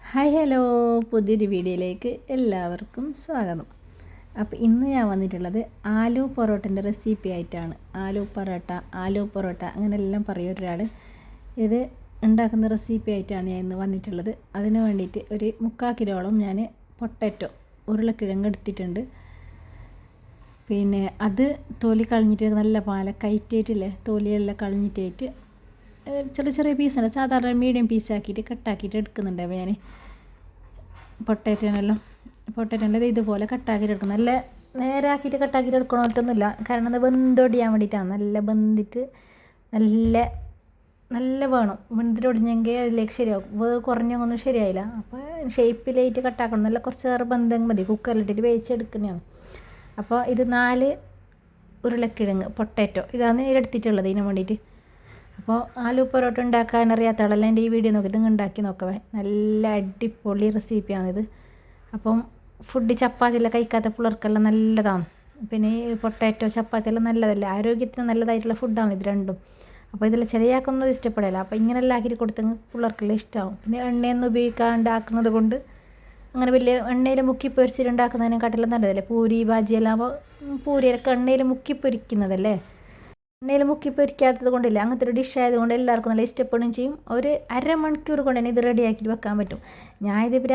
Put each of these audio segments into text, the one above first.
Hi hello, പുതിയൊരു വീഡിയോയിലേക്ക് എല്ലാവർക്കും സ്വാഗതം. അപ്പോൾ ഇന്ന് ഞാൻ വന്നിട്ടുള്ളത് ആലു പൊറോട്ടൻ്റെ റെസിപ്പി ആയിട്ടാണ്. ആലു പൊറോട്ട അങ്ങനെയെല്ലാം പറയും ഒരാൾ. ഇത് ഉണ്ടാക്കുന്ന റെസിപ്പി ആയിട്ടാണ് ഞാൻ ഇന്ന് വന്നിട്ടുള്ളത്. അതിന് വേണ്ടിയിട്ട് ഒരു 3/4 കിലോളം ഞാൻ പൊട്ടാറ്റോ ഉരുളക്കിഴങ്ങ് എടുത്തിട്ടുണ്ട്. പിന്നെ അത് തൊലി കളഞ്ഞിട്ട് നല്ല കയറ്റിയിട്ടില്ലേ, തൊലിയെല്ലാം കളഞ്ഞിട്ടായിട്ട് ചെറിയ ചെറിയ പീസാണ്, സാധാരണ മീഡിയം പീസാക്കിയിട്ട് കട്ടാക്കിയിട്ട് എടുക്കുന്നുണ്ട്. അപ്പോൾ ഞാൻ പൊട്ടാറ്റോൻ്റെ ഇതുപോലെ കട്ടാക്കിയിട്ട് എടുക്കണം. നല്ല നേരാക്കിയിട്ട് കട്ടാക്കിയിട്ട് എടുക്കണമെന്നൊന്നുമില്ല, കാരണം അത് വെന്തൊടിയാൻ വേണ്ടിയിട്ടാണ്. നല്ല വെന്തിട്ട് നല്ല നല്ല വേണം, വെന്തിട്ടൊടിഞ്ഞെങ്കിൽ അതിലേക്ക് ശരിയാവും. കുറഞ്ഞൊന്നും ശരിയായില്ല. അപ്പോൾ ഷേപ്പിലായിട്ട് കട്ടാക്കണം. നല്ല കുറച്ച് നേരം ബന്ധം മതി, കുക്കറിലിട്ടിട്ട് വേവിച്ചെടുക്കുന്നതാണ്. അപ്പോൾ ഇത് 4 ഉരുളക്കിഴങ്ങ് പൊട്ടാറ്റോ ഇതാണ് എടുത്തിട്ടുള്ളത് ഇതിന് വേണ്ടിയിട്ട്. അപ്പോൾ ആലു പൊറോട്ട ഉണ്ടാക്കാൻ അറിയാത്ത ആളെല്ലാം എൻ്റെ ഈ വീഡിയോ നോക്കിയിട്ട് നിങ്ങൾ ഉണ്ടാക്കി നോക്കവേ. നല്ല അടിപൊളി റെസിപ്പിയാണിത്. അപ്പം ചപ്പാത്തിയെല്ലാം കഴിക്കാത്ത പിള്ളേർക്കെല്ലാം നല്ലതാണ്. പിന്നെ ഈ പൊട്ടാറ്റോ ചപ്പാത്തിയെല്ലാം നല്ലതല്ലേ, ആരോഗ്യത്തിന് നല്ലതായിട്ടുള്ള ഫുഡാണ് ഇത് രണ്ടും. അപ്പോൾ ഇതിൽ ചെറിയാക്കൊന്നും ഇഷ്ടപ്പെടില്ല. അപ്പോൾ ഇങ്ങനെല്ലാം ആക്കിയിട്ട് കൊടുത്തെങ്കിൽ പിള്ളേർക്കെല്ലാം ഇഷ്ടമാവും. പിന്നെ എണ്ണയൊന്നും ഉപയോഗിക്കാണ്ടാക്കുന്നത് കൊണ്ട് അങ്ങനെ വലിയ എണ്ണയിൽ മുക്കി പൊരിച്ചിട്ടുണ്ടാക്കുന്നതിനെക്കാട്ടിലും നല്ലതല്ലേ. പൂരി ബാജിയെല്ലാം അപ്പോൾ പൂരിയൊക്കെ എണ്ണയിൽ മുക്കി പൊരിക്കുന്നതല്ലേ. എണ്ണയിൽ മുക്കി പൊരിക്കാത്തത് കൊണ്ടില്ല, അങ്ങനത്തെ ഒരു ഡിഷ് ആയതുകൊണ്ട് എല്ലാവർക്കും നല്ല ഇഷ്ടപ്പെടുകയും ചെയ്യും. ഒരു അരമണിക്കൂർ കൊണ്ട് തന്നെ ഇത് റെഡിയാക്കിയിട്ട് വെക്കാൻ പറ്റും. ഞാനിതിപ്പോൾ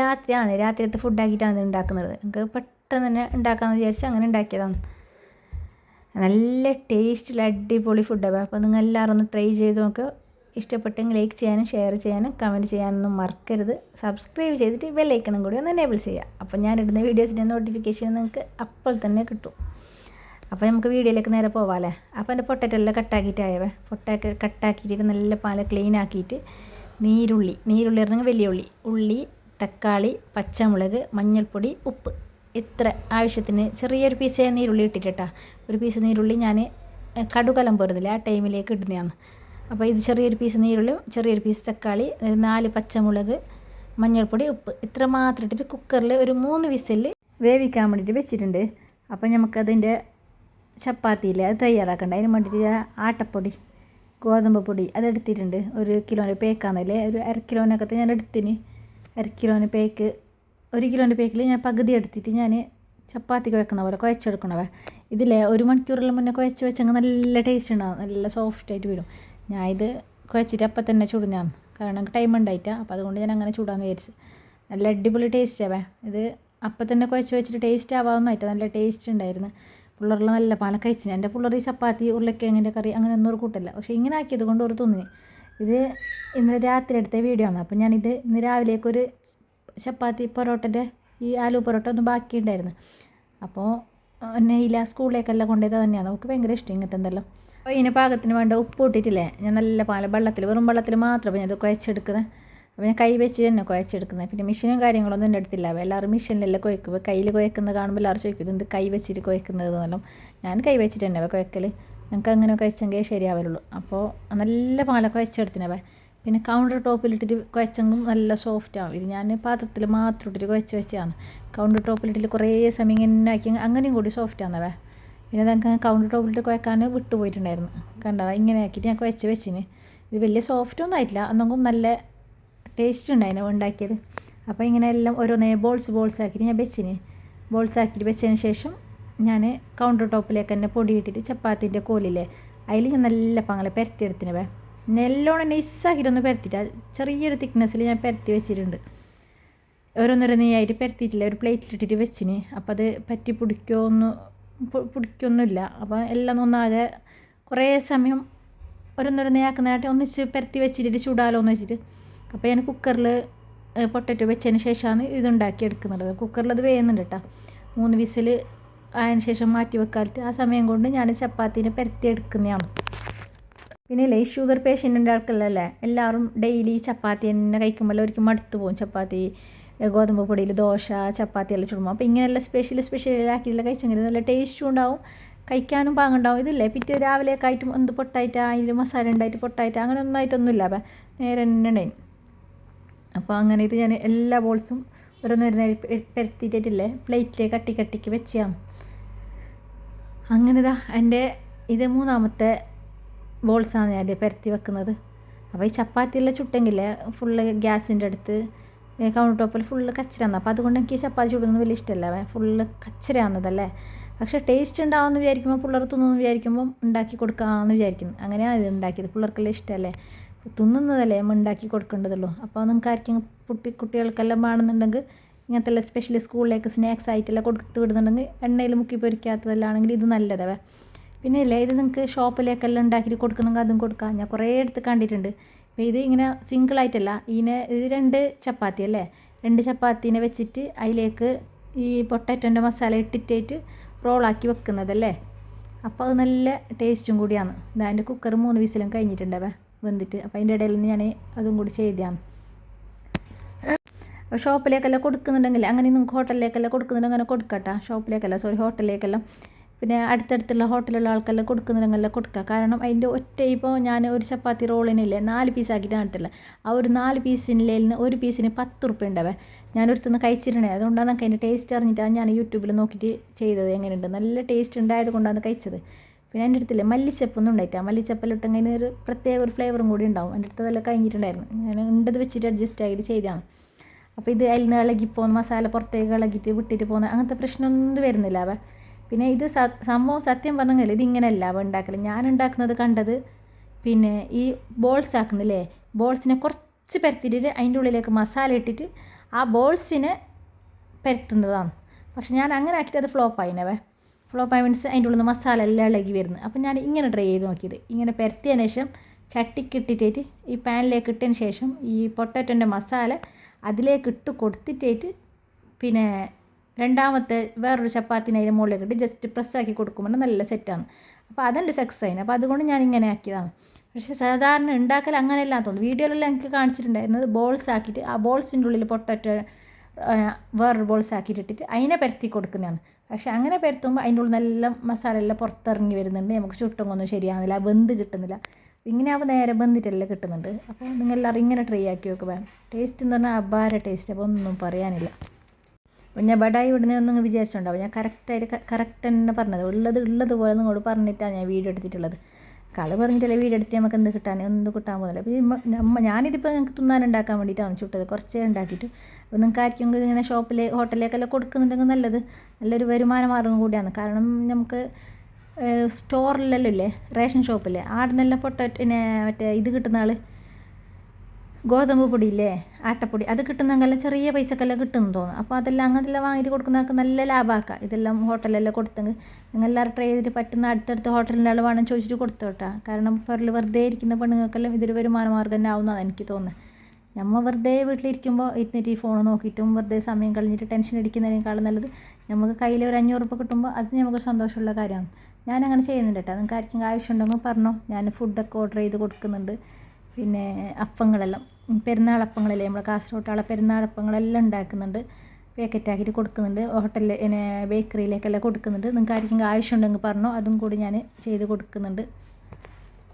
രാത്രിയത്തെ ഫുഡാക്കിയിട്ടാണ് ഇത് ഉണ്ടാക്കുന്നത്. എനിക്ക് പെട്ടെന്ന് തന്നെ ഉണ്ടാക്കാമെന്ന് വിചാരിച്ച് അങ്ങനെ ഉണ്ടാക്കിയതാണ്. നല്ല ടേസ്റ്റുള്ള അടിപൊളി ഫുഡാണ്. അപ്പോൾ നിങ്ങൾ എല്ലാവരും ഒന്ന് ട്രൈ ചെയ്ത് നോക്കുക. ഇഷ്ടപ്പെട്ടെങ്കിൽ ലൈക്ക് ചെയ്യാനും ഷെയർ ചെയ്യാനും കമൻറ്റ് ചെയ്യാനൊന്നും മറക്കരുത്. സബ്സ്ക്രൈബ് ചെയ്തിട്ട് ബെല്ലൈക്കണും കൂടി ഒന്ന് എനേബിൾ ചെയ്യുക. അപ്പോൾ ഞാനിടുന്ന വീഡിയോസിൻ്റെ നോട്ടിഫിക്കേഷൻ നിങ്ങൾക്ക് അപ്പോൾ തന്നെ കിട്ടും. അപ്പോൾ നമുക്ക് വീഡിയോയിലേക്ക് നേരെ പോവാമല്ലേ. അപ്പോൾ എൻ്റെ പൊട്ടാറ്റോ എല്ലാം കട്ടാക്കിയിട്ടായവേ. കട്ടാക്കിയിട്ട് നല്ല ക്ലീൻ ആക്കിയിട്ട് നീരുള്ളി പറഞ്ഞെങ്കിൽ വലിയ ഉള്ളി, തക്കാളി, പച്ചമുളക്, മഞ്ഞൾപ്പൊടി, ഉപ്പ്, ഇത്ര ആവശ്യത്തിന് ചെറിയൊരു പീസേ നീരുള്ളി ഇട്ടിട്ടാ. ഒരു പീസ് നീരുള്ളി ഞാൻ കടുകലം പോരുന്നില്ല, ആ ടൈമിലേക്ക് ഇടുന്നതാണ്. അപ്പോൾ ഇത് ചെറിയൊരു പീസ് നീരുള്ളിയും ചെറിയൊരു പീസ് തക്കാളി, 4 പച്ചമുളക്, മഞ്ഞൾപ്പൊടി, ഉപ്പ്, ഇത്ര മാത്രം ഇട്ടിട്ട് കുക്കറിൽ ഒരു 3 വിസിൽ വേവിക്കാൻ വേണ്ടിയിട്ട് വെച്ചിട്ടുണ്ട്. അപ്പോൾ നമുക്കതിൻ്റെ ചപ്പാത്തിയിൽ അത് തയ്യാറാക്കണ്ട. അതിന് വേണ്ടിയിട്ട് ആട്ടപ്പൊടി, ഗോതമ്പ് പൊടി അതെടുത്തിട്ടുണ്ട്. 1 കിലോന് പേക്കാന്നല്ലേ, ഒരു 1/2 കിലോനൊക്കെ ഞാൻ എടുത്തിന്. 1/2 കിലോന് പേക്ക്, 1 കിലോൻ്റെ പേക്കിൽ ഞാൻ പകുതി എടുത്തിട്ട് ഞാൻ ചപ്പാത്തി കുഴക്കുന്ന പോലെ കുഴച്ചെടുക്കണവേ. ഇതിലെ 1 മണിക്കൂറെല്ലാം മുന്നേ കുഴച്ച് വെച്ചെങ്കിൽ നല്ല ടേസ്റ്റ് ഉണ്ടാകും, നല്ല സോഫ്റ്റായിട്ട് വരും. ഞാൻ ഇത് കുഴച്ചിട്ട് അപ്പം തന്നെ ചുടുന്നതാണ്, കാരണം ടൈം ഉണ്ടായിട്ടാണ്. അപ്പോൾ അതുകൊണ്ട് ഞാൻ അങ്ങനെ ചൂടാന്ന് വിചാരിച്ച്. നല്ല അടിപൊളി ടേസ്റ്റാവേ. ഇത് അപ്പം തന്നെ കുഴച്ച് വെച്ചിട്ട് ടേസ്റ്റ് ആവാമെന്നായിട്ട് നല്ല ടേസ്റ്റ് ഉണ്ടായിരുന്നു. പിള്ളേരെല്ലാം നല്ല കഴിച്ചിന്. എൻ്റെ പിള്ളേർ ഈ ചപ്പാത്തി ഉരുളക്കിഴങ്ങിൻ്റെ കറി അങ്ങനെ ഒന്നും കൂട്ടില്ല. പക്ഷേ ഇങ്ങനെ ആക്കിയത് കൊണ്ട് ഒരു തിന്നിന്. ഇത് ഇന്ന് രാത്രി എടുത്ത വീഡിയോ ആണ്. അപ്പോൾ ഞാനിത് ഇന്ന് രാവിലേക്കൊരു ചപ്പാത്തി പൊറോട്ടൻ്റെ ഈ ആലു പൊറോട്ട ഒന്നും ബാക്കിയുണ്ടായിരുന്നു. അപ്പോൾ നെയ്യില സ്കൂളിലേക്കെല്ലാം കൊണ്ടുപോയത് തന്നെയാണ്. നമുക്ക് ഭയങ്കര ഇഷ്ടം ഇങ്ങനത്തെ എന്തെല്ലാം. അപ്പോൾ ഇതിന് പാകത്തിന് വേണ്ട ഉപ്പ് ഇട്ടിട്ടില്ലേ, ഞാൻ നല്ല വെള്ളത്തിൽ വെറും വെള്ളത്തിൽ മാത്രമേ ഞാൻ ഇത് കുഴച്ചെടുക്കുന്നത്. അപ്പോൾ ഞാൻ കൈ വെച്ച് തന്നെ കുഴച്ചെടുക്കുന്നത്. പിന്നെ മെഷീനും കാര്യങ്ങളൊന്നും എൻ്റെ അടുത്തില്ല. എല്ലാവരും മെഷീനിലെല്ലാം കുഴക്കും. കയ്യിൽ കുഴക്കുന്നത് കാണുമ്പോൾ എല്ലാവരും ചോദിക്കും എന്ത് കൈ വെച്ചിട്ട് കുഴക്കുന്നത് എന്നെല്ലാം. ഞാൻ കൈ വെച്ചിട്ട് തന്നെ കുഴക്കൽ. ഞങ്ങൾക്ക് അങ്ങനെ കുഴച്ചെങ്കിൽ ശരിയാവുള്ളൂ. അപ്പോൾ നല്ല കുഴച്ചെടുത്തിനവ. പിന്നെ കൗണ്ടർ ടോപ്പിലിട്ടിട്ട് കുഴച്ചെങ്കിൽ നല്ല സോഫ്റ്റ് ആവും. ഇത് ഞാൻ പാത്രത്തിൽ മാത്രം ഇട്ടിട്ട് കുഴച്ച് വെച്ചതാണ്. കൗണ്ടർ ടോപ്പിലിട്ടിട്ട് കുറേ സമയം ഇങ്ങനെ ആക്കി അങ്ങനെയും കൂടി സോഫ്റ്റ് ആണെന്നവ. പിന്നെ ഞങ്ങൾക്ക് കൗണ്ടർ ടോപ്പിലിട്ട് കുഴക്കാൻ വിട്ടുപോയിട്ടുണ്ടായിരുന്നു. കണ്ടവ ഇങ്ങനെ ആക്കിയിട്ട് ഞാൻ കുഴച്ച് വെച്ചിന്. ഇത് വലിയ സോഫ്റ്റൊന്നും ആയിട്ടില്ല, എന്നെങ്കിലും നല്ല ടേസ്റ്റ് ഉണ്ടായിരുന്നു ഉണ്ടാക്കിയത്. അപ്പോൾ ഇങ്ങനെ എല്ലാം ഓരോന്നേ ബോൾസ് ആക്കിയിട്ട് ഞാൻ ആക്കിയിട്ട് വെച്ചതിന് ശേഷം ഞാൻ കൗണ്ടർ ടോപ്പിലേക്ക് തന്നെ പൊടിയിട്ടിട്ട് ചപ്പാത്തിൻ്റെ കോലില്ലേ അതിൽ ഞാൻ നല്ല പരത്തിയെടുത്തിനവേ. നല്ലോണം നൈസാക്കിയിട്ടൊന്ന് പരത്തിയിട്ട് ചെറിയൊരു തിക്നെസ്സിൽ ഞാൻ പരത്തി വെച്ചിട്ടുണ്ട്. ഓരോന്നോരോന്നായിട്ട് പരത്തിയിട്ടില്ല, ഒരു പ്ലേറ്റിലിട്ടിട്ട് വെച്ചിന്. അപ്പോൾ അത് പറ്റി പിടിക്കൊന്നുമില്ല. അപ്പോൾ എല്ലാം ഒന്നാകെ കുറേ സമയം ഓരോന്നോരോന്നാക്കുന്നതായിട്ട് ഒന്നിച്ച് പരത്തി വെച്ചിട്ട് ചൂടാലോ എന്ന് വെച്ചിട്ട്. അപ്പോൾ ഞാൻ കുക്കറിൽ പൊട്ടാറ്റോ വെച്ചതിന് ശേഷമാണ് ഇതുണ്ടാക്കി എടുക്കുന്നത്. കുക്കറിൽ അത് വേകുന്നുണ്ട് കേട്ടോ. 3 വിസിൽ അതിന് ശേഷം മാറ്റി വെക്കാറിട്ട് ആ സമയം കൊണ്ട് ഞാൻ ചപ്പാത്തിനെ പരത്തി എടുക്കുന്നതാണ്. പിന്നെ ഇല്ലേ, ഷുഗർ പേഷ്യൻറ്റിൻ്റെ ആൾക്കല്ലേ എല്ലാവരും ഡെയിലി ചപ്പാത്തി തന്നെ കഴിക്കുമ്പോൾ ഒരിക്കലും മടുത്തു പോകും. ചപ്പാത്തി ഗോതമ്പ് പൊടിയിൽ ദോശ ചപ്പാത്തി എല്ലാം ചുടുമ്പോൾ. അപ്പോൾ ഇങ്ങനെയുള്ള സ്പെഷ്യലാക്കിയിട്ടുള്ള കഴിച്ചെങ്കിൽ നല്ല ടേസ്റ്റും ഉണ്ടാവും, കഴിക്കാനും പാങ്ങുണ്ടാവും. ഇതില്ലേ പിറ്റേ രാവിലെയൊക്കെ ആയിട്ടും എന്ത് പൊട്ടായിട്ട് അതിൽ മസാല ഉണ്ടായിട്ട് പൊട്ടായിട്ട് അങ്ങനെ ഒന്നായിട്ടൊന്നുമില്ല. അപ്പം നേരെ തന്നെ ഉണ്ടായി. അപ്പോൾ അങ്ങനെ ഇത് ഞാൻ എല്ലാ ബോൾസും ഓരോന്നേരം പരത്തിയിട്ടില്ലേ പ്ലേറ്റിലേക്ക് കട്ടിക്ക് വെച്ചാണ്. അങ്ങനെ എൻ്റെ ഇത് 3ാമത്തെ ബോൾസാണ് ഞാൻ പരത്തി വെക്കുന്നത്. അപ്പോൾ ഈ ചപ്പാത്തിയെല്ലാം ചുട്ടെങ്കിലേ ഫുള്ള് ഗ്യാസിൻ്റെ അടുത്ത് കൗണ്ടർ ടോപ്പിൽ ഫുള്ള് കച്ചരാന്ന്. അപ്പോൾ അതുകൊണ്ട് എനിക്ക് ചപ്പാത്തി ചൂടുന്നത് വലിയ ഇഷ്ടമല്ല, ഫുള്ള് കച്ചരാകുന്നതല്ലേ. പക്ഷേ ടേസ്റ്റ് ഉണ്ടാവുമെന്ന് വിചാരിക്കുമ്പോൾ പിള്ളേർ തിന്നുമെന്ന് വിചാരിക്കുമ്പോൾ ഉണ്ടാക്കി കൊടുക്കാമെന്ന് വിചാരിക്കുന്നു. അങ്ങനെയാണ് ഇത് ഉണ്ടാക്കിയത്. പിള്ളേർക്കെല്ലാം ഇഷ്ടമല്ലേ, തിന്നുന്നതല്ലേ നമ്മൾ ഉണ്ടാക്കി കൊടുക്കേണ്ടതുള്ളൂ. അപ്പോൾ നിങ്ങൾക്ക് ആർക്കെങ്കിലും കുട്ടികൾക്കെല്ലാം വേണമെന്നുണ്ടെങ്കിൽ ഇങ്ങനത്തെ എല്ലാം സ്പെഷ്യലി സ്കൂളിലേക്ക് സ്നാക്സ് ആയിട്ടെല്ലാം കൊടുത്ത് വിടുന്നുണ്ടെങ്കിൽ എണ്ണയിൽ മുക്കി പൊരിക്കാത്തതെല്ലാം ആണെങ്കിൽ ഇത് നല്ലതാണ്. പിന്നെ ഇല്ലേ, ഇത് നിങ്ങൾക്ക് ഷോപ്പിലേക്കെല്ലാം ഉണ്ടാക്കിയിട്ട് കൊടുക്കുന്നെങ്കിൽ അതും കൊടുക്കാം. ഞാൻ കുറേ എടുത്ത് കണ്ടിട്ടുണ്ട്. അപ്പോൾ ഇത് ഇങ്ങനെ സിംഗിളായിട്ടല്ല, ഇത് 2 ചപ്പാത്തി അല്ലേ, 2 ചപ്പാത്തീനെ വെച്ചിട്ട് അതിലേക്ക് ഈ പൊട്ടാറ്റോൻ്റെ മസാല ഇട്ടിട്ട് റോളാക്കി വെക്കുന്നതല്ലേ. അപ്പോൾ അത് നല്ല ടേസ്റ്റും കൂടിയാണ്. അതിൻ്റെ കുക്കർ 3 വിസിലും കഴിഞ്ഞിട്ടുണ്ടാവേ വെന്തിട്ട്. അപ്പോൾ അതിൻ്റെ ഇടയിൽ ഞാൻ അതും കൂടി ചെയ്തതാണ്. അപ്പോൾ ഷോപ്പിലേക്കെല്ലാം കൊടുക്കുന്നുണ്ടെങ്കിൽ അങ്ങനെ നിങ്ങൾക്ക് ഹോട്ടലിലേക്കെല്ലാം കൊടുക്കുന്നുണ്ടെങ്കിൽ അങ്ങനെ കൊടുക്കട്ടെ. ഹോട്ടലിലേക്കെല്ലാം പിന്നെ അടുത്തടുത്തുള്ള ഹോട്ടലുള്ള ആൾക്കെല്ലാം കൊടുക്കുന്നുണ്ടെങ്കിൽ കൊടുക്കുക. കാരണം അതിൻ്റെ ഇപ്പോൾ ഞാൻ ഒരു ചപ്പാത്തി റോളിനില്ലേ 4 പീസാക്കിയിട്ടാണ് എടുത്തില്ല. ആ ഒരു 4 പീസിൻ്റെ ഒരു പീസിന് 10 റുപ്യ ഉണ്ടാവേ. ഞാനൊരുത്തുനിന്ന് കഴിച്ചിട്ടുണ്ടായി. അതുകൊണ്ടാണ് നമുക്ക് അതിൻ്റെ ടേസ്റ്റ് അറിഞ്ഞിട്ടാണ് ഞാൻ യൂട്യൂബിൽ നോക്കിയിട്ട് ചെയ്തത്. എങ്ങനെയുണ്ട്, നല്ല ടേസ്റ്റ് ഉണ്ടായത് കൊണ്ടാണ് കഴിച്ചത്. പിന്നെ എൻ്റെ അടുത്തില്ലേ മല്ലിച്ചപ്പൊന്നും ഉണ്ടായിട്ടാണ്. മല്ലിച്ചപ്പെല്ലാം അതിന് ഒരു പ്രത്യേക ഒരു ഫ്ലേവറും കൂടി ഉണ്ടാവും. എൻ്റെ അടുത്തതെല്ലാം കഴിഞ്ഞിട്ടുണ്ടായിരുന്നു. ഞാൻ ഉണ്ടത് വെച്ചിട്ട് അഡ്ജസ്റ്റ് ആയിട്ട് ചെയ്തതാണ്. അപ്പോൾ ഇത് അതിൽ നിന്ന് ഇളകിപ്പോകുന്ന മസാല പുറത്തേക്ക് ഇളകിയിട്ട് വിട്ടിട്ട് പോകുന്ന അങ്ങനത്തെ പ്രശ്നമൊന്നും വരുന്നില്ല. പിന്നെ ഇത് സംഭവം സത്യം പറഞ്ഞെങ്കിൽ ഇതിങ്ങനെയല്ല ഉണ്ടാക്കൽ. ഞാൻ ഉണ്ടാക്കുന്നത് കണ്ടത് പിന്നെ ഈ ബോൾസ് ആക്കുന്നില്ലേ, ബോൾസിനെ കുറച്ച് പരത്തിയിട്ട് അതിൻ്റെ ഉള്ളിലേക്ക് മസാല ഇട്ടിട്ട് ആ ബോൾസിനെ പരത്തുന്നതാണ്. പക്ഷെ ഞാൻ അങ്ങനെ ആക്കിയിട്ട് അത് ഫ്ലോപ്പായി മീൻസ് അതിൻ്റെ ഉള്ളിൽ നിന്ന് മസാല എല്ലാം ഇളകി വരുന്നത്. അപ്പം ഞാൻ ഇങ്ങനെ ട്രൈ ചെയ്ത് നോക്കിയത്. ഇങ്ങനെ പരത്തിയതിന് ശേഷം ചട്ടിക്കിട്ടിട്ട് ഈ പാനിലേക്ക് ഇട്ടതിന് ശേഷം ഈ പൊട്ടാറ്റോൻ്റെ മസാല അതിലേക്ക് ഇട്ട് കൊടുത്തിട്ട് പിന്നെ രണ്ടാമത്തെ വേറൊരു ചപ്പാത്തിനെ അതിൻ്റെ മുകളിലേക്ക് ഇട്ട് ജസ്റ്റ് പ്രസ്സാക്കി കൊടുക്കുമ്പോൾ നല്ല സെറ്റാണ്. അപ്പോൾ അതെൻ്റെ സക്സസ് ആയിന്. അപ്പോൾ അതുകൊണ്ട് ഞാൻ ഇങ്ങനെ ആക്കിയതാണ്. പക്ഷേ സാധാരണ ഉണ്ടാക്കൽ അങ്ങനെയല്ല തോന്നുന്നു. വീഡിയോയിലെല്ലാം എനിക്ക് കാണിച്ചിട്ടുണ്ടായിരുന്നത് ബോൾസ് ആക്കിയിട്ട് ആ ബോൾസിൻ്റെ ഉള്ളിൽ പൊട്ടാറ്റോ വേറൊരു ബോൾസ് ആക്കിയിട്ടിട്ട് അതിനെ പരത്തി കൊടുക്കുന്നതാണ്. പക്ഷേ അങ്ങനെ പരത്തുമ്പോൾ അതിൻ്റെ ഉള്ളിൽ നല്ല മസാല എല്ലാം പുറത്തിറങ്ങി വരുന്നുണ്ട്. നമുക്ക് ചുട്ടൊന്നും ശരിയാകുന്നില്ല, വെന്ത് കിട്ടുന്നില്ല. ഇങ്ങനെ ആവുമ്പോൾ നേരെ വെന്തിട്ടെല്ലാം കിട്ടുന്നുണ്ട്. അപ്പോൾ നിങ്ങളെല്ലാവരും ഇങ്ങനെ ട്രൈ ആക്കി നോക്കുക. ടേസ്റ്റ് എന്ന് പറഞ്ഞാൽ അപാര ടേസ്റ്റ്. അപ്പോൾ ഒന്നും പറയാനില്ല. അപ്പോൾ ഞാൻ ബടായി വിടുന്നതൊന്നും വിചാരിച്ചിട്ടുണ്ടാവും. ഞാൻ കറക്റ്റ് തന്നെ പറഞ്ഞത് ഉള്ളതുപോലെ നിങ്ങളോട് പറഞ്ഞിട്ടാണ് ഞാൻ വീഡിയോ എടുത്തിട്ടുള്ളത്. കള് പറഞ്ഞിട്ടല്ലേ വീഡിയോ എടുത്തിട്ട് നമുക്ക് എന്ത് കിട്ടാൻ പോകുന്നില്ല. അപ്പോൾ ഞാനിതിപ്പോൾ നിങ്ങൾക്ക് തിന്നാനുണ്ടാക്കാൻ വേണ്ടിയിട്ടാണ് ചുട്ടത്. കുറച്ചേ ഉണ്ടാക്കിയിട്ട്. അപ്പോൾ നിങ്ങൾക്ക് ആർക്കെങ്കിലും ഇങ്ങനെ ഹോട്ടലിലേക്കെല്ലാം കൊടുക്കുന്നുണ്ടെങ്കിൽ നല്ലൊരു വരുമാന മാർഗ്ഗം കൂടിയാണ്. കാരണം നമുക്ക് സ്റ്റോറിലെല്ലാം ഇല്ലേ, റേഷൻ ഷോപ്പില്ലേ, ആടുന്നെല്ലാം മറ്റേ ഇത് കിട്ടുന്ന ആൾ ഗോതമ്പ് പൊടിയില്ലേ, ആട്ടപ്പൊടി, അത് കിട്ടുന്നെങ്കിൽ ചെറിയ പൈസക്കെല്ലാം കിട്ടുമെന്ന് തോന്നുന്നു. അപ്പോൾ അതെല്ലാം അങ്ങനെല്ലാം വാങ്ങിയിട്ട് കൊടുക്കുന്നതൊക്കെ നല്ല ലാഭമാക്കാം. ഇതെല്ലാം ഹോട്ടലിലെല്ലാം കൊടുത്തെങ്കിൽ നിങ്ങളെല്ലാവരും ട്രൈ ചെയ്തിട്ട് പറ്റുന്ന അടുത്തടുത്ത ഹോട്ടലിൻ്റെ ആൾ വേണം ചോദിച്ചിട്ട് കൊടുത്തു കേട്ടോ. കാരണം പുറകിൽ വെറുതെ ഇരിക്കുന്ന പെണ്ണുങ്ങൾക്കെല്ലാം ഇതൊരു വരുമാന മാർഗ്ഗം തന്നെ ആവുന്നതാണ് എനിക്ക് തോന്നുന്നത്. നമ്മൾ വെറുതെ വീട്ടിലിരിക്കുമ്പോൾ ഇരുന്നിട്ട് ഈ ഫോൺ നോക്കിയിട്ടും വെറുതെ സമയം കളഞ്ഞിട്ട് ടെൻഷൻ അടിക്കുന്നതിനേക്കാളും നല്ലത് നമുക്ക് കയ്യിൽ ഒരു 500 രൂപ കിട്ടുമ്പോൾ അത് നമുക്ക് സന്തോഷമുള്ള കാര്യമാണ്. ഞാനങ്ങനെ ചെയ്യുന്നുണ്ട് കേട്ടോ. നിങ്ങൾക്ക് ആർക്കെങ്കിലും ആവശ്യമുണ്ടെങ്കിൽ പറഞ്ഞോ. ഞാൻ ഫുഡൊക്കെ ഓർഡർ ചെയ്ത് കൊടുക്കുന്നുണ്ട്. പിന്നെ അപ്പങ്ങളെല്ലാം പെരുന്നാളപ്പങ്ങളല്ലേ, നമ്മുടെ കാസർഗോട്ടാളെ പെരുന്നാളപ്പങ്ങളെല്ലാം ഉണ്ടാക്കുന്നുണ്ട്. പാക്കറ്റാക്കിയിട്ട് കൊടുക്കുന്നുണ്ട്. ഹോട്ടലിൽ ബേക്കറിയിലേക്കെല്ലാം കൊടുക്കുന്നുണ്ട്. നിങ്ങൾക്ക് ആർക്കെങ്കിലും ആവശ്യമുണ്ടെങ്കിൽ പറഞ്ഞോ, അതും കൂടി ഞാൻ ചെയ്ത് കൊടുക്കുന്നുണ്ട്.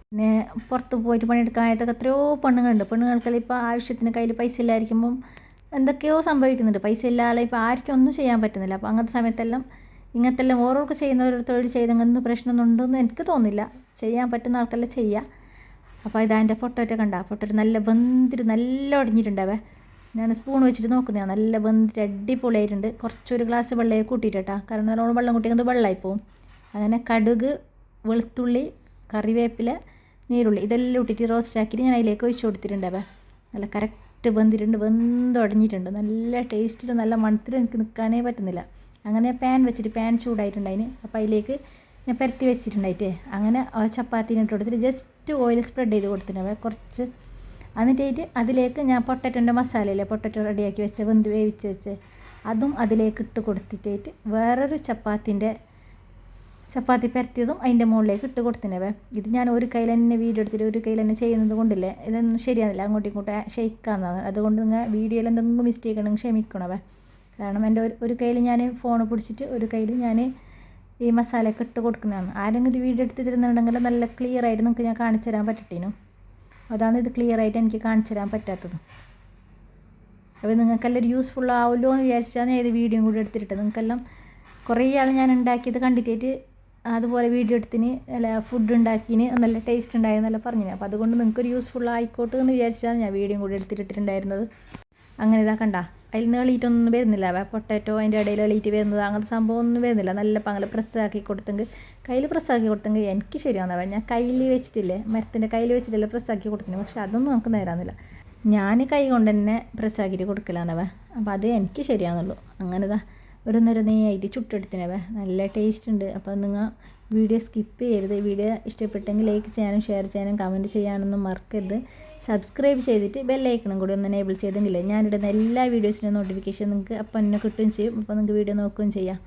പിന്നെ പുറത്ത് പോയിട്ട് പണിയെടുക്കാനായിട്ടൊക്കെ എത്രയോ പെണ്ണുങ്ങൾക്കെല്ലാം ഇപ്പോൾ ആവശ്യത്തിന് കയ്യിൽ പൈസ ഇല്ലായിരിക്കുമ്പം എന്തൊക്കെയോ സംഭവിക്കുന്നുണ്ട്. പൈസ ഇല്ലാതെ ഇപ്പോൾ ആർക്കും ഒന്നും ചെയ്യാൻ പറ്റുന്നില്ല. അപ്പോൾ അങ്ങനത്തെ സമയത്തെല്ലാം ഇങ്ങനത്തെല്ലാം ഓരോർക്ക് ചെയ്യുന്ന ഒരു തൊഴിൽ ചെയ്തെങ്കിൽ പ്രശ്നമൊന്നും ഉണ്ടെന്ന് എനിക്ക് തോന്നുന്നില്ല. ചെയ്യാൻ പറ്റുന്ന ആൾക്കെല്ലാം ചെയ്യുക. അപ്പോൾ ഇതാൻ്റെ പൊട്ടോറ്റ പൊട്ടോറ്റ നല്ല വെന്തിട്ട് നല്ല ഉടഞ്ഞിട്ടുണ്ടാവേ. ഞാൻ സ്പൂൺ വെച്ചിട്ട് നോക്കുന്നതാണ്. നല്ല വെന്തിട്ട് അടിപൊളിയായിട്ടുണ്ട്. കുറച്ചൊരു ഗ്ലാസ് വെള്ളയെ കൂട്ടിയിട്ടാ, കാരണം നല്ലോണം വെള്ളം കൂട്ടിക്കുന്നത് വെള്ളമായിപ്പോവും. അങ്ങനെ കടുക്, വെളുത്തുള്ളി, കറിവേപ്പില, നീരുള്ളി ഇതെല്ലാം ഇട്ടിട്ട് റോസ്റ്റ് ആക്കിയിട്ട് ഞാൻ അതിലേക്ക് ഒഴിച്ച് കൊടുത്തിട്ടുണ്ടാവേ. നല്ല കറക്റ്റ് വെന്തിട്ടുണ്ട്, വെന്തുടഞ്ഞിട്ടുണ്ട്. നല്ല ടേസ്റ്റിൽ നല്ല മണത്തിൽ എനിക്ക് നിൽക്കാനേ പറ്റുന്നില്ല. അങ്ങനെ പാൻ ചൂടായിട്ടുണ്ടായിന്. അപ്പോൾ അതിലേക്ക് ഞാൻ പരത്തി വെച്ചിട്ടുണ്ടായിട്ട് അങ്ങനെ ചപ്പാത്തിനെ ഇട്ട് കൊടുത്തിട്ട് ജസ്റ്റ് ഓയിൽ സ്പ്രെഡ് ചെയ്ത് കൊടുത്തിട്ടുണ്ടാവേ കുറച്ച്. എന്നിട്ടായിട്ട് അതിലേക്ക് ഞാൻ പൊട്ടറ്റോൻ്റെ മസാലയില്ലേ, പൊട്ടറ്റോ റെഡിയാക്കി വെച്ച് വേവിച്ച് വെച്ച് അതും അതിലേക്ക് ഇട്ട് കൊടുത്തിട്ടായിട്ട് വേറൊരു ചപ്പാത്തി പരത്തിയതും അതിൻ്റെ മുകളിലേക്ക് ഇട്ട് കൊടുത്തിട്ടുണ്ടാവേ. ഇത് ഞാൻ ഒരു കയ്യിൽ തന്നെ വീഡിയോ എടുത്തിട്ട് ഒരു കയ്യിൽ തന്നെ ചെയ്യുന്നത് കൊണ്ടില്ലേ ഇതൊന്നും ശരിയാകുന്നില്ല, അങ്ങോട്ടും ഇങ്ങോട്ടും ഷെയ്ക്കാവുന്നതാണ്. അതുകൊണ്ട് നിങ്ങൾ വീഡിയോയിൽ എന്തെങ്കിലും മിസ്റ്റേക്ക് ഉണ്ടെങ്കിൽ ക്ഷമിക്കണവേ. കാരണം എൻ്റെ ഒരു കയ്യിൽ ഞാൻ ഫോൺ പിടിച്ചിട്ട് ഒരു കയ്യിൽ ഞാൻ ഈ മസാലയൊക്കെ ഇട്ട് കൊടുക്കുന്നതാണ്. ആരെങ്കിലും ഇത് വീഡിയോ എടുത്തിട്ടുണ്ടെങ്കിൽ നല്ല ക്ലിയർ ആയിട്ട് നിങ്ങൾക്ക് ഞാൻ കാണിച്ചു തരാൻ പറ്റട്ടേനു. അതാണ് ഇത് ക്ലിയർ ആയിട്ട് എനിക്ക് കാണിച്ചു തരാൻ പറ്റാത്തത്. അപ്പോൾ നിങ്ങൾക്കെല്ലാം ഒരു യൂസ്ഫുൾ ആവുമല്ലോ എന്ന് വിചാരിച്ചാണ് ഞാൻ ഇത് വീഡിയോ കൂടി എടുത്തിട്ട്. നിങ്ങൾക്കെല്ലാം കുറേ ആൾ ഞാൻ ഉണ്ടാക്കിയത് കണ്ടിട്ട് അതുപോലെ വീഡിയോ എടുത്തിന് അല്ല ഫുഡ് ഉണ്ടാക്കിന് നല്ല ടേസ്റ്റ് ഉണ്ടായിരുന്നല്ല പറഞ്ഞു. അപ്പോൾ അതുകൊണ്ട് നിങ്ങൾക്കൊരു യൂസ്ഫുൾ ആയിക്കോട്ടെ എന്ന് വിചാരിച്ചാണ് ഞാൻ വീഡിയോ കൂടി എടുത്തിട്ടുണ്ടായിരുന്നത്. അങ്ങനെ ഇതാ കണ്ട അതിൽ നിന്ന് എളിയിട്ടൊന്നും വരുന്നില്ല പൊട്ടാറ്റോ അതിൻ്റെ ഇടയിൽ എളിയിട്ട് വരുന്നത് അങ്ങനത്തെ സംഭവം ഒന്നും വരുന്നില്ല. നല്ല പങ്ങൾ പ്രസ്സാക്കി കൊടുത്തെങ്കിൽ കയ്യിൽ പ്രസ്സാക്കി കൊടുത്തെങ്കിൽ എനിക്ക് ശരിയാവുന്നവ. ഞാൻ കയ്യിൽ വെച്ചിട്ടില്ലേ മരത്തിൻ്റെ കയ്യിൽ വെച്ചിട്ടല്ലേ പ്രസ്സാക്കി കൊടുത്തിന്, പക്ഷെ അതൊന്നും നമുക്ക് നേരാന്നില്ല. ഞാൻ കൈ കൊണ്ട് തന്നെ പ്രസ്സാക്കിയിട്ട് കൊടുക്കലാണവ. അപ്പോൾ അത് എനിക്ക് ശരിയാവുന്നുള്ളൂ. അങ്ങനെതാ ഒരു നെയ്യായിട്ട് ചുട്ടെടുത്തിനവ. നല്ല ടേസ്റ്റ് ഉണ്ട്. അപ്പോൾ നിങ്ങൾ വീഡിയോ സ്കിപ്പ് ചെയ്യരുത്. വീഡിയോ ഇഷ്ടപ്പെട്ടെങ്കിൽ ലൈക്ക് ചെയ്യാനും ഷെയർ ചെയ്യാനും കമൻറ്റ് ചെയ്യാനൊന്നും മറക്കരുത്. സബ്സ്ക്രൈബ് ചെയ്തിട്ട് ബെല്ലൈക്കണും കൂടി ഒന്ന് എനേബിൾ ചെയ്തെങ്കിലേ ഞാനിടുന്ന എല്ലാ വീഡിയോസിൻ്റെ നോട്ടിഫിക്കേഷൻ നിങ്ങൾക്ക് അപ്പം തന്നെ കിട്ടുകയും ചെയ്യും. അപ്പോൾ നിങ്ങൾക്ക് വീഡിയോ നോക്കുകയും ചെയ്യാം.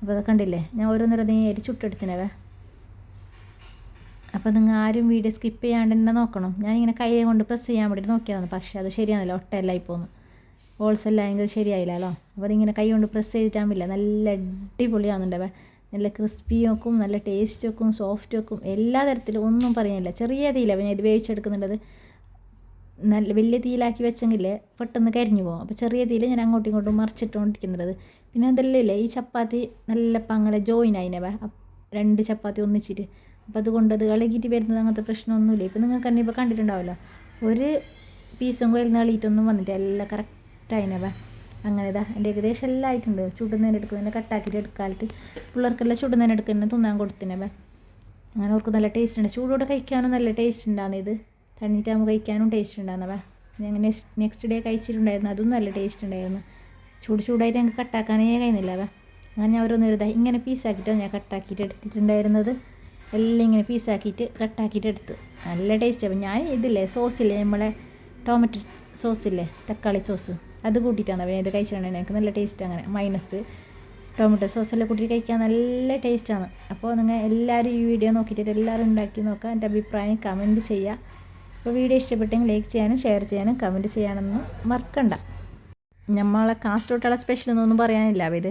അപ്പോൾ അത് കണ്ടില്ലേ ഞാൻ നെയ്യായിട്ട് ചുട്ടെടുത്തിനവ. അപ്പോൾ നിങ്ങൾ ആരും വീഡിയോ സ്കിപ്പ് ചെയ്യാണ്ട് തന്നെ നോക്കണം. ഞാനിങ്ങനെ കൈ കൊണ്ട് പ്രസ് ചെയ്യാൻ വേണ്ടിയിട്ട് നോക്കിയതാണ്, പക്ഷേ അത് ശരിയാണല്ലോ, ഒട്ടയെല്ലാം പോന്നു. ഹോൾസെല്ലായെങ്കിൽ ശരിയായില്ലല്ലോ. അപ്പോൾ അതിങ്ങനെ കൈ കൊണ്ട് പ്രസ് ചെയ്തിട്ടാകുമ്പില്ല നല്ല അടിപൊളിയാവുന്നുണ്ടവ. നല്ല ക്രിസ്പി വെക്കും, നല്ല ടേസ്റ്റ് വെക്കും, സോഫ്റ്റ് വെക്കും, എല്ലാ തരത്തിലും ഒന്നും പറയാനില്ല. ചെറിയ തീയിലാണ് ഞാൻ ഇത് വേവിച്ചെടുക്കുന്നുണ്ടത്. നല്ല വലിയ തീയിലാക്കി വെച്ചെങ്കിൽ പെട്ടെന്ന് കരിഞ്ഞു പോകും. അപ്പോൾ ചെറിയ തീയിൽ ഞാൻ അങ്ങോട്ടും ഇങ്ങോട്ടും മറിച്ചിട്ടുകൊണ്ടിരിക്കുന്നത്. പിന്നെ അതെല്ലാം ഇല്ലേ ഈ ചപ്പാത്തി നല്ല അങ്ങനെ ജോയിൻ ആയിനവ 2 ചപ്പാത്തി ഒന്നിച്ചിട്ട്. അപ്പോൾ അതുകൊണ്ട് അത് ഇളകിയിട്ട് വരുന്നത് അങ്ങനത്തെ പ്രശ്നമൊന്നുമില്ല. ഇപ്പോൾ നിങ്ങൾക്ക് തന്നെ ഇപ്പോൾ കണ്ടിട്ടുണ്ടാവുമല്ലോ, ഒരു പീസും കോയിൽ ഇളകിയിട്ടൊന്നും വന്നിട്ട് എല്ലാം കറക്റ്റായിനവ. അങ്ങനെ ഇതാ എൻ്റെ ഏകദേശം എല്ലാം ആയിട്ടുണ്ട്. ചുടുന്നതിന് എടുക്കുന്നതിന് കട്ടാക്കിയിട്ട് എടുക്കാലിട്ട് പിള്ളേർക്കെല്ലാം ചുടുന്നതിന് എടുക്കുന്നതിന് തിന്നാൻ കൊടുത്തിനവ. അങ്ങനെ അവർക്ക് നല്ല ടേസ്റ്റ് ഉണ്ട്. ചൂടോടെ കഴിക്കാനും നല്ല ടേസ്റ്റ് ഉണ്ടാകുന്ന ഇത്. തണ്ണിട്ടാകുമ്പോൾ കഴിക്കാനും ടേസ്റ്റ് ഉണ്ടാകുന്നവ. ഞാൻ നെക്സ്റ്റ് ഡേ കഴിച്ചിട്ടുണ്ടായിരുന്നു, അതും നല്ല ടേസ്റ്റ് ഉണ്ടായിരുന്നു. ചൂടായിട്ട് ഞങ്ങൾക്ക് കട്ടാക്കാനേ കഴിയുന്നില്ലവ. അങ്ങനെ ഞാൻ ഓരോന്നൊരു ഇങ്ങനെ പീസാക്കിയിട്ടാണ് ഞാൻ കട്ടാക്കിയിട്ട് എടുത്തിട്ടുണ്ടായിരുന്നത്. എല്ലാം ഇങ്ങനെ പീസാക്കിയിട്ട് കട്ടാക്കിയിട്ട് എടുത്ത് നല്ല ടേസ്റ്റ്. അപ്പം ഞാൻ ഇതില്ലേ സോസില്ലേ നമ്മളെ ടൊമാറ്റോ സോസില്ലേ തക്കാളി സോസ് അത് കൂട്ടിയിട്ടാണ് ഞാൻ ഇത് കഴിച്ചിട്ടുണ്ടെങ്കിൽ എനിക്ക് നല്ല ടേസ്റ്റ്. അങ്ങനെ മൈനസ് ടൊമാറ്റോ സോസെല്ലാം കൂട്ടി കഴിക്കാൻ നല്ല ടേസ്റ്റാണ്. അപ്പോൾ നിങ്ങൾ എല്ലാവരും ഈ വീഡിയോ നോക്കിയിട്ട് എല്ലാവരും ഉണ്ടാക്കി നോക്കുക. എൻ്റെ അഭിപ്രായം കമൻറ്റ് ചെയ്യുക. അപ്പോൾ വീഡിയോ ഇഷ്ടപ്പെട്ടെങ്കിൽ ലൈക്ക് ചെയ്യാനും ഷെയർ ചെയ്യാനും കമൻറ്റ് ചെയ്യാനൊന്നും മറക്കണ്ട. നമ്മളെ കാസർഗോട്ടുള്ള സ്പെഷ്യൽ എന്നൊന്നും പറയാനില്ല. ഇത്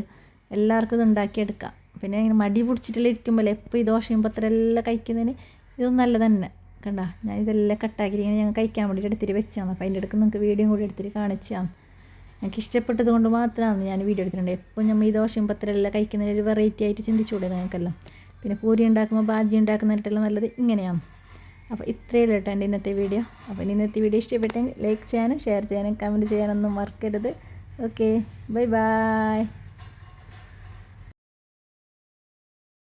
എല്ലാവർക്കും ഇത് ഉണ്ടാക്കിയെടുക്കാം. പിന്നെ ഇങ്ങനെ മടി പിടിച്ചിട്ടെല്ലാം ഇരിക്കുമ്പോൾ എപ്പോൾ ഈ ദോശയും പത്രമെല്ലാം കഴിക്കുന്നതിന് ഇതൊന്നും നല്ല തന്നെ. കണ്ട ഞാൻ ഇതെല്ലാം കട്ടാക്കി ഇങ്ങനെ ഞങ്ങൾ കഴിക്കാൻ വേണ്ടിയിട്ട് എടുത്തിട്ട് വെച്ചാണ്. അപ്പോൾ അതിൻ്റെ ഇടയ്ക്ക് നിങ്ങൾക്ക് വീഡിയോ കൂടി എടുത്തിട്ട് കാണിച്ചാണ്. എനിക്ക് ഇഷ്ടപ്പെട്ടത് കൊണ്ട് മാത്രമാണ് ഞാൻ വീഡിയോ എടുത്തിട്ടുണ്ട്. എപ്പോൾ നമ്മൾ ഈ ദോശയും പത്രമെല്ലാം കഴിക്കുന്നതിൽ ഒരു വെറൈറ്റി ആയിട്ട് ചിന്തിച്ചുകൂടെ നിങ്ങൾക്കെല്ലാം. പിന്നെ പൂരി ഉണ്ടാക്കുമ്പോൾ ബാജി ഉണ്ടാക്കുന്നതിനെല്ലാം നല്ലത് ഇങ്ങനെയാണ്. അപ്പോൾ ഇത്രയേ ഉള്ളൂ കേട്ടോ എൻ്റെ ഇന്നത്തെ വീഡിയോ. അപ്പോൾ ഇന്നത്തെ വീഡിയോ ഇഷ്ടപ്പെട്ടെങ്കിൽ ലൈക്ക് ചെയ്യാനും ഷെയർ ചെയ്യാനും കമൻറ്റ് ചെയ്യാനൊന്നും മറക്കരുത്. Okay, bye bye.